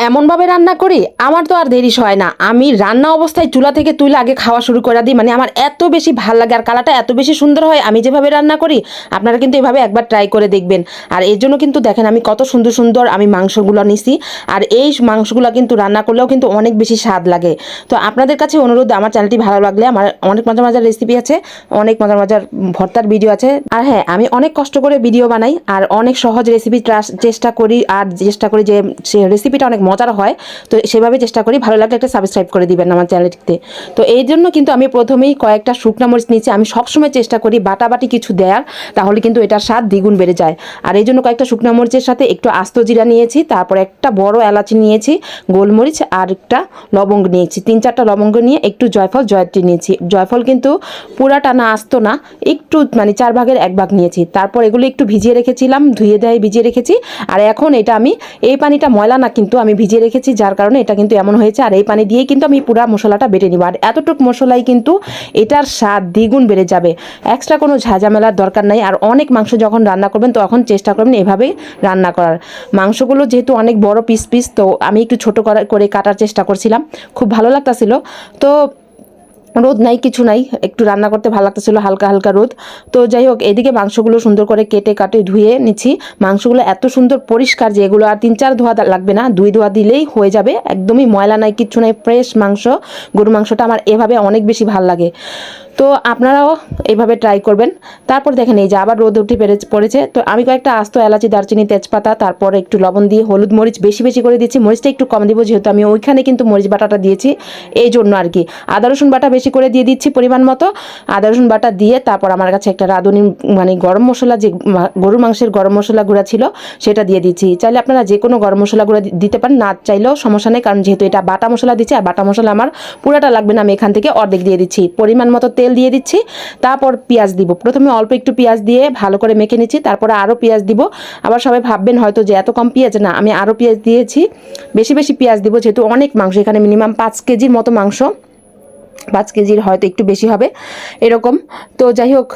এমনভাবে রান্না করি, আমার তো আর দেরি হয় না। আমি রান্না অবস্থায় চুলা থেকে তুলে আগে খাওয়া শুরু করে দিই। মানে আমার এত বেশি ভাল লাগে আর কালারটা এত বেশি সুন্দর হয় আমি যেভাবে রান্না করি। আপনারা কিন্তু এভাবে একবার ট্রাই করে দেখবেন। আর এর জন্য কিন্তু দেখেন আমি কত সুন্দর সুন্দর আমি মাংসগুলো নিছি। আর এই মাংসগুলো কিন্তু রান্না করলেও কিন্তু অনেক বেশি স্বাদ লাগে। তো আপনাদের কাছে অনুরোধ, আমার চ্যানেলটি ভালো লাগলে, আমার অনেক মজার মজার রেসিপি আছে, অনেক মজার মজার ভর্তার ভিডিও আছে। আর হ্যাঁ, আমি অনেক কষ্ট করে ভিডিও বানাই আর অনেক সহজ রেসিপি চেষ্টা করি, আর চেষ্টা করি যে সে রেসিপিটা অনেক মজার হয়। তো সেভাবে চেষ্টা করি। ভালো লাগলে একটা সাবস্ক্রাইব করে দিবেন আমার চ্যানেলটিতে। তো এই জন্য কিন্তু আমি প্রথমেই কয়েকটা শুকনা মরিচ নিয়েছি। আমি সবসময় চেষ্টা করি বাটাবাটি কিছু দেওয়ার, তাহলে কিন্তু এটার স্বাদ দ্বিগুণ বেড়ে যায়। আর এই জন্য কয়েকটা শুকনা মরিচের সাথে একটু আস্ত জিরা নিয়েছি, তারপর একটা বড় এলাচি নিয়েছি, গোলমরিচ আর একটা লবঙ্গ নিয়েছি, 3-4টা লবঙ্গ নিয়ে একটু জয়ফল জয়ত্রী নিয়েছি। জয়ফল কিন্তু পুরাটা না, আস্ত না, একটু মানে 4 ভাগের 1 ভাগ নিয়েছি। তারপর এগুলো একটু ভিজিয়ে রেখেছিলাম, ধুয়ে দেয় ভিজিয়ে রেখেছি। আর এখন এটা আমি, এই পানিটা ময়লা না কিন্তু, আমি ভিজিয়ে রেখেছি যার কারণে এটা কিন্তু এমন হয়েছে। আর এই পানি দিয়েই কিন্তু আমি পুরা মশলাটা বেটে নিব। আর এতটুকু মশলাই কিন্তু এটার স্বাদ দ্বিগুণ বেড়ে যাবে। এক্সট্রা কোনো ঝাঁঝামেলার দরকার নাই। আর অনেক মাংস যখন রান্না করবেন তখন চেষ্টা করবেন এভাবেই রান্না করার। মাংসগুলো যেহেতু অনেক বড় পিস পিস, তো আমি একটু ছোট করে কাটার চেষ্টা করছিলাম। খুব ভালো লাগতাছিল। তো রোদ নাই, কিছু নাই, একটু রান্না করতে ভালো লাগতেছিল, হালকা হালকা রোদ। তো যাই হোক, এদিকে মাংসগুলো সুন্দর করে কেটে কাটে ধুয়ে নিচ্ছি। মাংসগুলো এত সুন্দর পরিষ্কার যে এগুলো আর 3-4 ধোয়া লাগবে না, 2 ধোয়া দিলেই হয়ে যাবে। একদমই ময়লা নাই, কিচ্ছু নাই, ফ্রেশ মাংস। গরুর মাংসটা আমার এভাবে অনেক বেশি ভাল লাগে। তো আপনারাও এইভাবে ট্রাই করবেন। তারপর দেখেন এই যে আবার রোদ উঠে পড়েছে। তো আমি কয়েকটা আস্ত এলাচি, দারচিনি, তেজপাতা, তারপর একটু লবণ দিয়ে হলুদ মরিচ বেশি বেশি করে দিচ্ছি। মরিচটা একটু কম দিব যেহেতু আমি ওইখানে কিন্তু মরিচ বাটাটা দিয়েছি, এই জন্য আর কি। আদা রসুন বাটা বেশি করে দিয়ে দিচ্ছি পরিমাণ মতো। আদা রসুন বাটা দিয়ে তারপর আমার কাছে একটা রাঁধুনি মানে গরম মশলা, যে গরুর মাংসের গরম মশলা গুঁড়া ছিল সেটা দিয়ে দিচ্ছি। চাইলে আপনারা যে কোনো গরম মশলা গুঁড়া দিতে পারেন, না চাইলেও সমস্যা নেই, কারণ যেহেতু এটা বাটা মশলা দিচ্ছি। আর বাটা মশলা আমার পুরাটা লাগবে না, আমি এখান থেকে অর্ধেক দিয়ে দিচ্ছি। পরিমাণ মতো তেল দিয়ে দিচ্ছি, তারপর পেঁয়াজ দিব। প্রথমে অল্প একটু পেঁয়াজ দিয়ে ভালো করে মেখে নিচ্ছি, তারপরে আরও পেঁয়াজ দিব। আবার সবাই ভাববেন হয়তো যে এত কম পেঁয়াজ, না, আমি আরও পেঁয়াজ দিয়েছি, বেশি বেশি পেঁয়াজ দিব যেহেতু অনেক মাংস, এখানে মিনিমাম 5 কেজির মতো মাংস, 5 কেজির হয়তো একটু বেশি হবে এরকম। তো যাই হোক,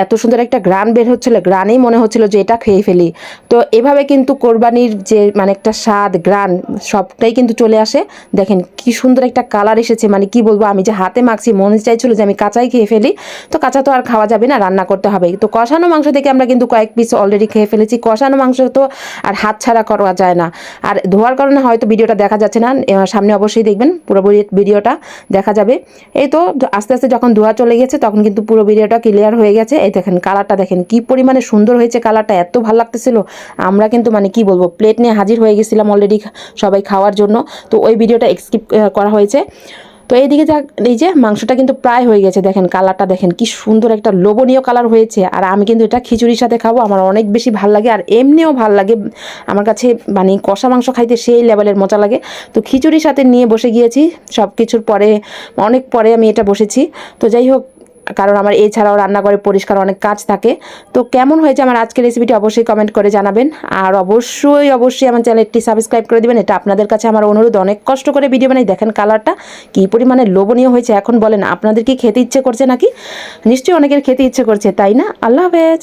এত সুন্দর একটা গ্রান বের হচ্ছিল, গ্রানেই মনে হচ্ছিল যে এটা খেয়ে ফেলি। তো এভাবে কিন্তু কোরবানির যে মানে একটা স্বাদ, গ্রান সবটাই কিন্তু চলে আসে। দেখেন কি সুন্দর একটা কালার এসেছে, মানে কি বলবো, আমি যে হাতে মাখছি মনে চাইছিল যে আমি কাঁচাই খেয়ে ফেলি। তো কাঁচা তো আর খাওয়া যাবে না, রান্না করতে হবে। তো কষানো মাংস থেকে আমরা কিন্তু কয়েক পিস অলরেডি খেয়ে ফেলেছি। কষানো মাংস তো আর হাত ছাড়া করা যায় না। আর ধোয়ার কারণে হয়তো ভিডিওটা দেখা যাচ্ছে না, সামনে অবশ্যই দেখবেন, পুরো ভিডিওটা দেখা যাবে। এই তো আস্তে আস্তে যখন ধোয়া চলে গেছে তখন কিন্তু পুরো ভিডিওটা ক্লিয়ার হয়ে গেছে। এই দেখেন কালারটা, দেখেন কি পরিমাণে সুন্দর হয়েছে কালারটা, এত ভালো লাগতেছিল। আমরা কিন্তু মানে কি বলবো, প্লেট নিয়ে হাজির হয়ে গেছিলাম অলরেডি সবাই খাওয়ার জন্য। তো ওই ভিডিওটা স্কিপ করা হয়েছে। তো এইদিকে এই যে মাংসটা কিন্তু প্রায় হয়ে গেছে। দেখেন কালারটা, দেখেন কি সুন্দর একটা লোভনীয় কালার হয়েছে। আর আমি কিন্তু এটা খিচুড়ির সাথে খাবো, আমার অনেক বেশি ভাল লাগে। আর এমনিও ভাল লাগে আমার কাছে, মানে কষা মাংস খাইতে সেই লেভেলের মজা লাগে। তো খিচুড়ির সাথে নিয়ে বসে গিয়েছি, সব কিছুর পরে, অনেক পরে আমি এটা বসেছি। তো যাই হোক, কারণ আমার এছাড়াও রান্নাঘরে পরিষ্কার অনেক কাজ থাকে। তো কেমন হয়েছে আমার আজকের রেসিপিটি অবশ্যই কমেন্ট করে জানাবেন। আর অবশ্যই অবশ্যই আমার চ্যানেলটি সাবস্ক্রাইব করে দিবেন, এটা আপনাদের কাছে আমার অনুরোধ। অনেক কষ্ট করে ভিডিও বানাই, দেখেন কালারটা কী পরিমাণে লোভনীয় হয়েছে। এখন বলেন আপনাদের কি খেতে ইচ্ছে করছে নাকি? নিশ্চয়ই অনেকের খেতে ইচ্ছে করছে, তাই না? আল্লাহ হাফেজ।